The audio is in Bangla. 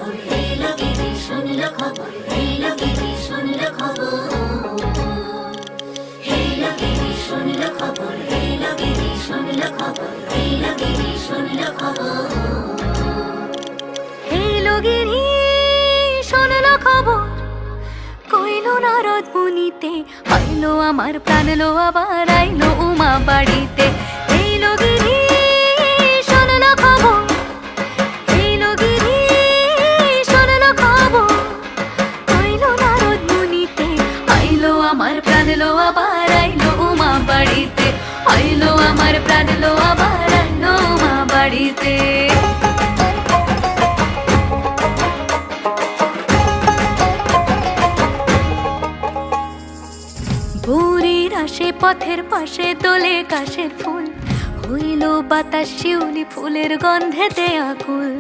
খবর, এলো গিরি শুনলো খবর, এলো গিরি শুনলো খবর, এলো গিরি শুনলো খবর, এলো গিরি শুনলো খবর, এলো গিরি শুনলো খবর, এলো গিরি শুনলো খবর, কইলো নারদ মুনিতে, আইলো আমার প্রাণ লো আবার আইলো উমা বাড়িতে। এইলো গিরি শুনলো খবর, এইলো গিরি শুনলো খবর, কইলো নারদ মুনিতে, আইলো আমার প্রাণ লো আবার আইলো উমা বাড়িতে, আইলো আমার প্রাণ লো আবার আইলো উমা বাড়িতে। ভোরের আসে পথের পাশে দোলে কাশের ফুল, হইল বাতাস শিউলি ফুলের গন্ধেতে আকুল।